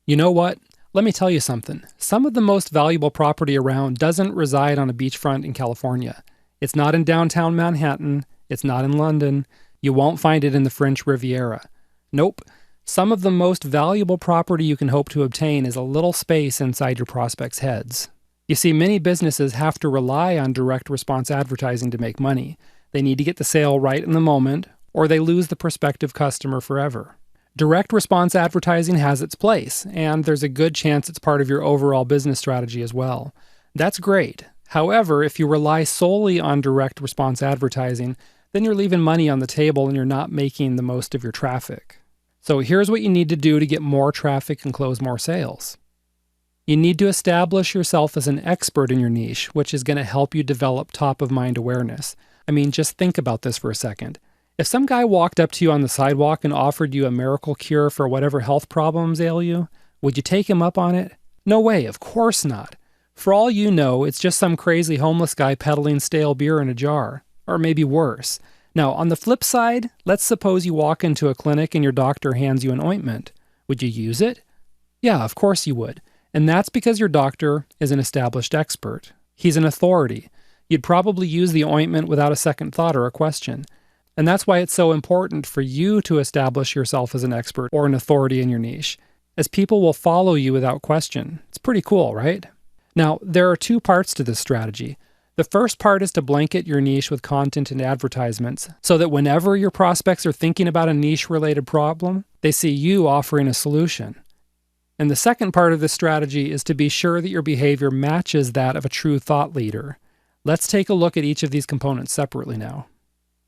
You know what? Let me tell you something. Some of the most valuable property around doesn't reside on a beachfront in California. It's not in downtown Manhattan. It's not in London. You won't find it in the French Riviera. Nope. Some of the most valuable property you can hope to obtain is a little space inside your prospects' heads. You see, many businesses have to rely on direct response advertising to make money. They need to get the sale right in the moment, or they lose the prospective customer forever. Direct response advertising has its place, and there's a good chance it's part of your overall business strategy as well. That's great. However, if you rely solely on direct response advertising, then you're leaving money on the table and you're not making the most of your traffic. So here's what you need to do to get more traffic and close more sales. You need to establish yourself as an expert in your niche, which is going to help you develop top-of-mind awareness. I mean, just think about this for a second. If some guy walked up to you on the sidewalk and offered you a miracle cure for whatever health problems ail you, would you take him up on it? No way, of course not. For all you know, it's just some crazy homeless guy peddling stale beer in a jar. Or maybe worse. Now, on the flip side, let's suppose you walk into a clinic and your doctor hands you an ointment. Would you use it? Yeah, of course you would. And that's because your doctor is an established expert. He's an authority. You'd probably use the ointment without a second thought or a question. And that's why it's so important for you to establish yourself as an expert or an authority in your niche, as people will follow you without question. It's pretty cool, right? Now, there are two parts to this strategy. The first part is to blanket your niche with content and advertisements so that whenever your prospects are thinking about a niche-related problem, they see you offering a solution. And the second part of this strategy is to be sure that your behavior matches that of a true thought leader. Let's take a look at each of these components separately now.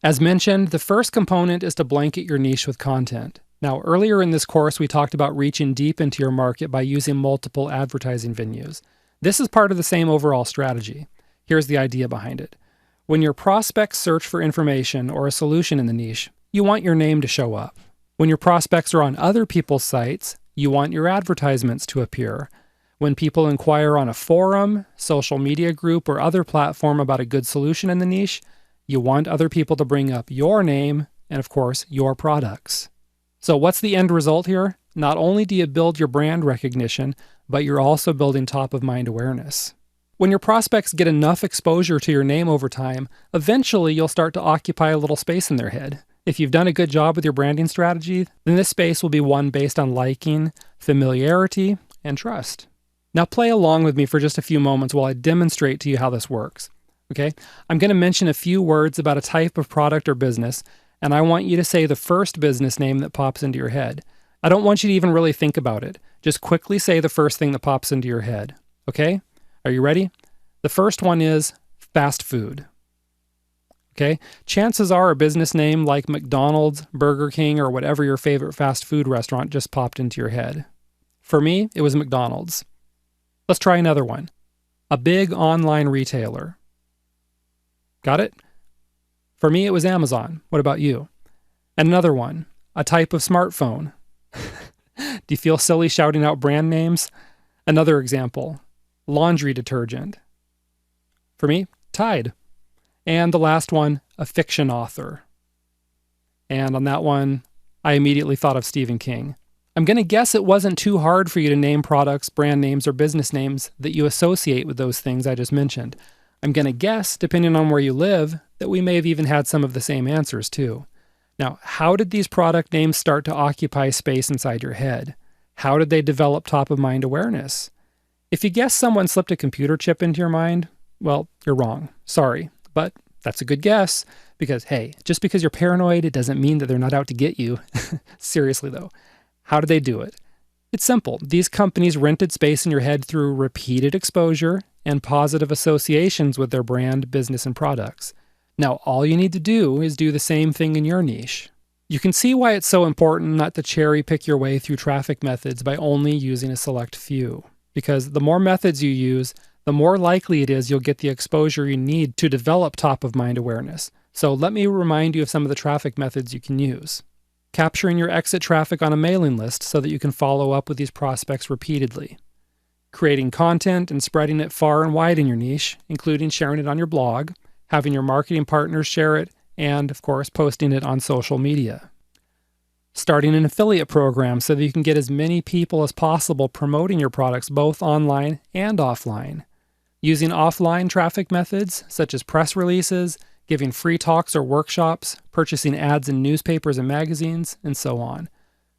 As mentioned, the first component is to blanket your niche with content. Now, earlier in this course, we talked about reaching deep into your market by using multiple advertising venues. This is part of the same overall strategy. Here's the idea behind it. When your prospects search for information or a solution in the niche, you want your name to show up. When your prospects are on other people's sites, you want your advertisements to appear. When people inquire on a forum, social media group, or other platform about a good solution in the niche, you want other people to bring up your name and, of course, your products. So what's the end result here? Not only do you build your brand recognition, but you're also building top-of-mind awareness. When your prospects get enough exposure to your name over time, eventually you'll start to occupy a little space in their head. If you've done a good job with your branding strategy, then this space will be one based on liking, familiarity, and trust. Now play along with me for just a few moments while I demonstrate to you how this works. Okay? I'm going to mention a few words about a type of product or business, and I want you to say the first business name that pops into your head. I don't want you to even really think about it. Just quickly say the first thing that pops into your head. Okay? Are you ready? The first one is fast food. Okay? Chances are a business name like McDonald's, Burger King, or whatever your favorite fast food restaurant just popped into your head. For me, it was McDonald's. Let's try another one. A big online retailer. Got it? For me, it was Amazon. What about you? And another one. A type of smartphone. Do you feel silly shouting out brand names? Another example. Laundry detergent. For me, Tide. And the last one, a fiction author. And on that one, I immediately thought of Stephen King. I'm going to guess it wasn't too hard for you to name products, brand names, or business names that you associate with those things I just mentioned. I'm going to guess, depending on where you live, that we may have even had some of the same answers too. Now, how did these product names start to occupy space inside your head? How did they develop top-of-mind awareness? If you guess someone slipped a computer chip into your mind, well, you're wrong. Sorry. But that's a good guess because, hey, just because you're paranoid, it doesn't mean that they're not out to get you. Seriously, though. How did they do it? It's simple. These companies rented space in your head through repeated exposure and positive associations with their brand, business, and products. Now, all you need to do is do the same thing in your niche. You can see why it's so important not to cherry-pick your way through traffic methods by only using a select few. Because the more methods you use, the more likely it is you'll get the exposure you need to develop top-of-mind awareness. So let me remind you of some of the traffic methods you can use. Capturing your exit traffic on a mailing list so that you can follow up with these prospects repeatedly. Creating content and spreading it far and wide in your niche, including sharing it on your blog, having your marketing partners share it, and, of course, posting it on social media. Starting an affiliate program so that you can get as many people as possible promoting your products both online and offline. Using offline traffic methods such as press releases, giving free talks or workshops, purchasing ads in newspapers and magazines, and so on.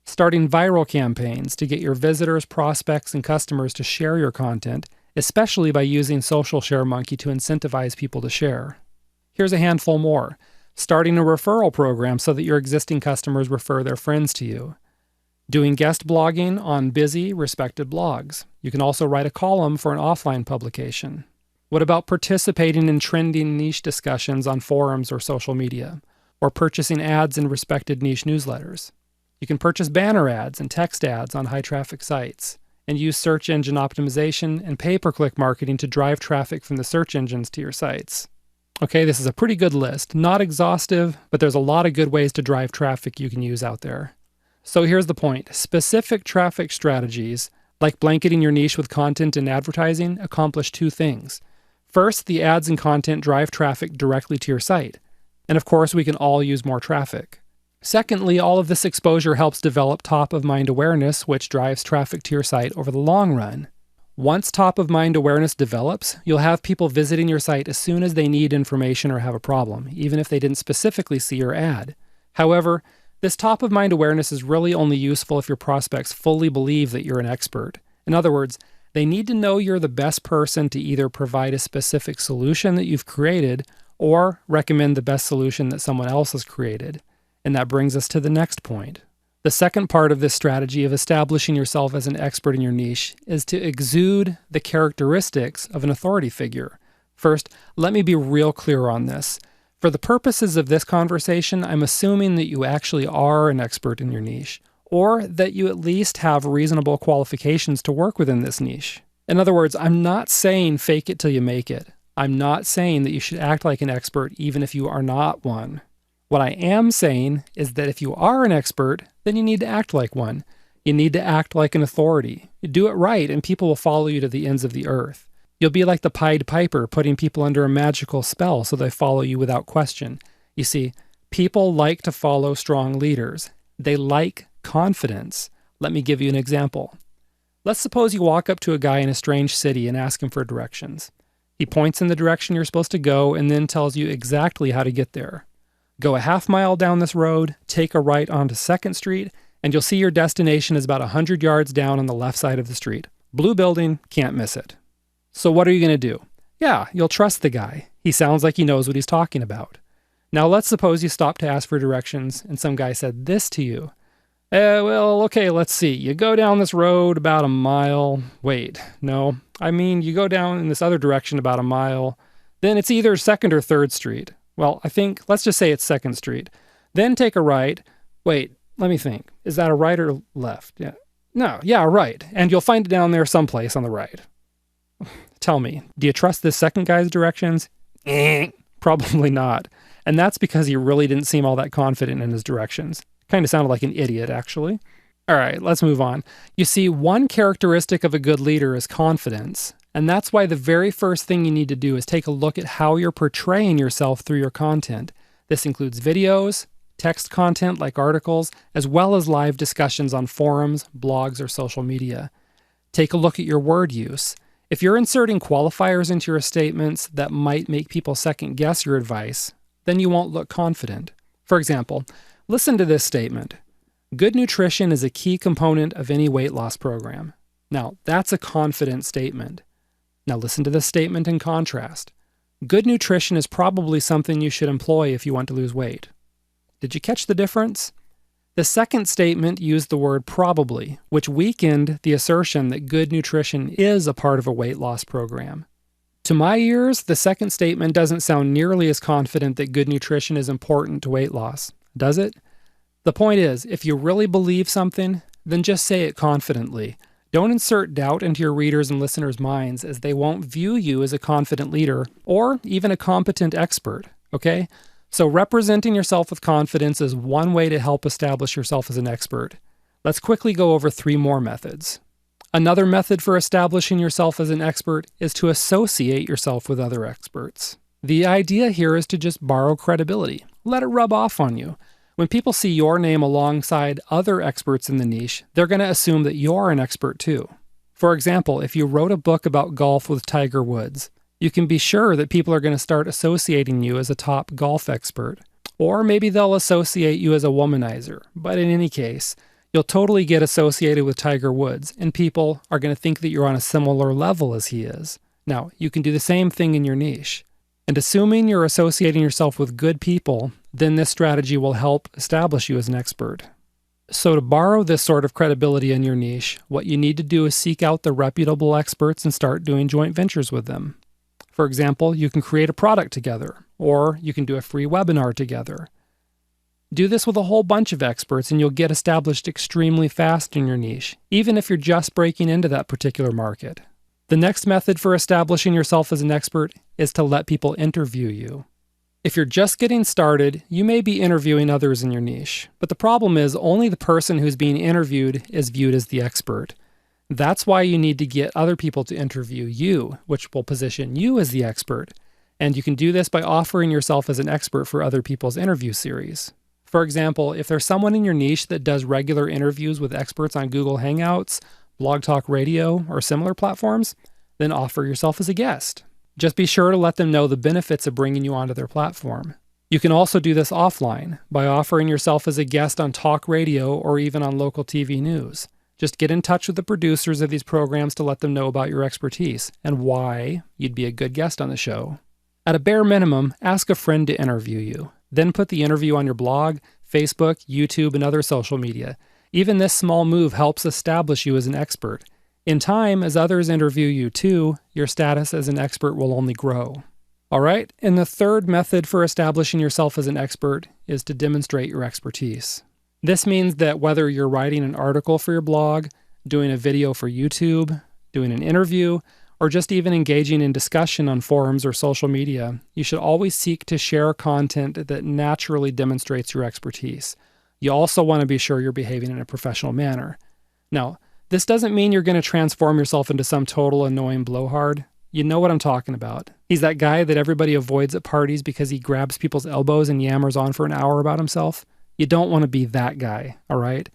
Starting viral campaigns to get your visitors, prospects, and customers to share your content, especially by using Social Share Monkey to incentivize people to share. Here's a handful more. Starting a referral program so that your existing customers refer their friends to you. Doing guest blogging on busy, respected blogs. You can also write a column for an offline publication. What about participating in trending niche discussions on forums or social media? Or purchasing ads in respected niche newsletters? You can purchase banner ads and text ads on high-traffic sites, and use search engine optimization and pay-per-click marketing to drive traffic from the search engines to your sites. Okay, this is a pretty good list. Not exhaustive, but there's a lot of good ways to drive traffic you can use out there. So here's the point. Specific traffic strategies, like blanketing your niche with content and advertising, accomplish two things. First, the ads and content drive traffic directly to your site. And of course, we can all use more traffic. Secondly, all of this exposure helps develop top-of-mind awareness, which drives traffic to your site over the long run. Once top-of-mind awareness develops, you'll have people visiting your site as soon as they need information or have a problem, even if they didn't specifically see your ad. However, this top-of-mind awareness is really only useful if your prospects fully believe that you're an expert. In other words, they need to know you're the best person to either provide a specific solution that you've created or recommend the best solution that someone else has created. And that brings us to the next point. The second part of this strategy of establishing yourself as an expert in your niche is to exude the characteristics of an authority figure. First, let me be real clear on this. For the purposes of this conversation, I'm assuming that you actually are an expert in your niche, or that you at least have reasonable qualifications to work within this niche. In other words, I'm not saying fake it till you make it. I'm not saying that you should act like an expert even if you are not one. What I am saying is that if you are an expert, then you need to act like one. You need to act like an authority. You do it right, and people will follow you to the ends of the earth. You'll be like the Pied Piper, putting people under a magical spell so they follow you without question. You see, people like to follow strong leaders. They like confidence. Let me give you an example. Let's suppose you walk up to a guy in a strange city and ask him for directions. He points in the direction you're supposed to go and then tells you exactly how to get there. Go a half mile down this road, take a right onto 2nd Street, and you'll see your destination is about 100 yards down on the left side of the street. Blue building, can't miss it. So what are you going to do? Yeah, you'll trust the guy. He sounds like he knows what he's talking about. Now let's suppose you stop to ask for directions and some guy said this to you. Okay, let's see. You go down this road about a mile. Wait, no. You go down in this other direction about a mile. Then it's either 2nd or 3rd Street. Well, let's just say it's 2nd Street. Then take a right. Wait, let me think. Is that a right or left? Yeah. No, yeah, right. And you'll find it down there someplace on the right. Tell me, do you trust this second guy's directions? Probably not. And that's because he really didn't seem all that confident in his directions. Kind of sounded like an idiot, actually. All right, let's move on. You see, one characteristic of a good leader is confidence. And that's why the very first thing you need to do is take a look at how you're portraying yourself through your content. This includes videos, text content like articles, as well as live discussions on forums, blogs, or social media. Take a look at your word use. If you're inserting qualifiers into your statements that might make people second-guess your advice, then you won't look confident. For example, listen to this statement. Good nutrition is a key component of any weight loss program. Now, that's a confident statement. Now listen to this statement in contrast. Good nutrition is probably something you should employ if you want to lose weight. Did you catch the difference? The second statement used the word probably, which weakened the assertion that good nutrition is a part of a weight loss program. To my ears, the second statement doesn't sound nearly as confident that good nutrition is important to weight loss, does it? The point is, if you really believe something, then just say it confidently. Don't insert doubt into your readers' and listeners' minds, as they won't view you as a confident leader or even a competent expert, okay? So representing yourself with confidence is one way to help establish yourself as an expert. Let's quickly go over 3 more methods. Another method for establishing yourself as an expert is to associate yourself with other experts. The idea here is to just borrow credibility. Let it rub off on you. When people see your name alongside other experts in the niche, they're going to assume that you're an expert too. For example, if you wrote a book about golf with Tiger Woods, you can be sure that people are going to start associating you as a top golf expert. Or maybe they'll associate you as a womanizer. But in any case, you'll totally get associated with Tiger Woods, and people are going to think that you're on a similar level as he is. Now, you can do the same thing in your niche. And assuming you're associating yourself with good people, then this strategy will help establish you as an expert. So to borrow this sort of credibility in your niche, what you need to do is seek out the reputable experts and start doing joint ventures with them. For example, you can create a product together, or you can do a free webinar together. Do this with a whole bunch of experts and you'll get established extremely fast in your niche, even if you're just breaking into that particular market. The next method for establishing yourself as an expert is to let people interview you. If you're just getting started, you may be interviewing others in your niche, but the problem is only the person who's being interviewed is viewed as the expert. That's why you need to get other people to interview you, which will position you as the expert. And you can do this by offering yourself as an expert for other people's interview series. For example, if there's someone in your niche that does regular interviews with experts on Google Hangouts, Blog Talk Radio, or similar platforms, then offer yourself as a guest. Just be sure to let them know the benefits of bringing you onto their platform. You can also do this offline by offering yourself as a guest on talk radio or even on local TV news. Just get in touch with the producers of these programs to let them know about your expertise and why you'd be a good guest on the show. At a bare minimum, ask a friend to interview you. Then put the interview on your blog, Facebook, YouTube, and other social media. Even this small move helps establish you as an expert. In time, as others interview you too, your status as an expert will only grow. All right, and the third method for establishing yourself as an expert is to demonstrate your expertise. This means that whether you're writing an article for your blog, doing a video for YouTube, doing an interview, or just even engaging in discussion on forums or social media, you should always seek to share content that naturally demonstrates your expertise. You also want to be sure you're behaving in a professional manner. Now, this doesn't mean you're going to transform yourself into some total annoying blowhard. You know what I'm talking about. He's that guy that everybody avoids at parties because he grabs people's elbows and yammers on for an hour about himself. You don't want to be that guy, all right?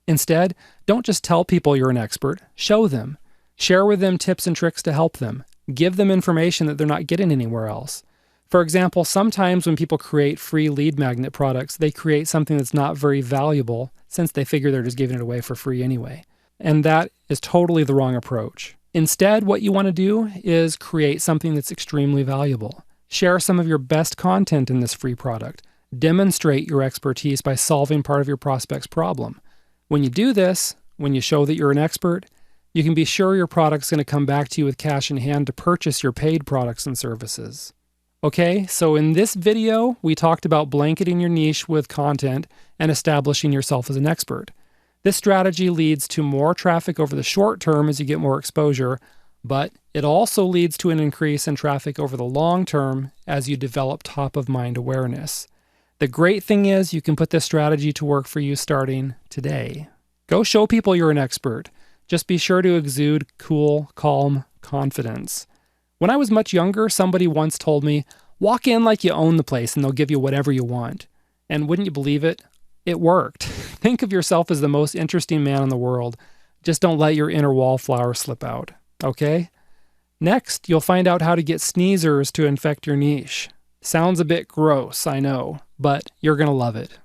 Instead, don't just tell people you're an expert. Show them. Share with them tips and tricks to help them. Give them information that they're not getting anywhere else. For example, sometimes when people create free lead magnet products, they create something that's not very valuable since they figure they're just giving it away for free anyway. And that is totally the wrong approach. Instead, what you want to do is create something that's extremely valuable. Share some of your best content in this free product. Demonstrate your expertise by solving part of your prospect's problem. When you do this, when you show that you're an expert, you can be sure your product's going to come back to you with cash in hand to purchase your paid products and services. Okay, so in this video, we talked about blanketing your niche with content and establishing yourself as an expert. This strategy leads to more traffic over the short term as you get more exposure, but it also leads to an increase in traffic over the long term as you develop top-of-mind awareness. The great thing is you can put this strategy to work for you starting today. Go show people you're an expert. Just be sure to exude cool, calm confidence. When I was much younger, somebody once told me, walk in like you own the place and they'll give you whatever you want. And wouldn't you believe it? It worked. Think of yourself as the most interesting man in the world. Just don't let your inner wallflower slip out, okay? Next, you'll find out how to get sneezers to infect your niche. Sounds a bit gross, I know, but you're going to love it.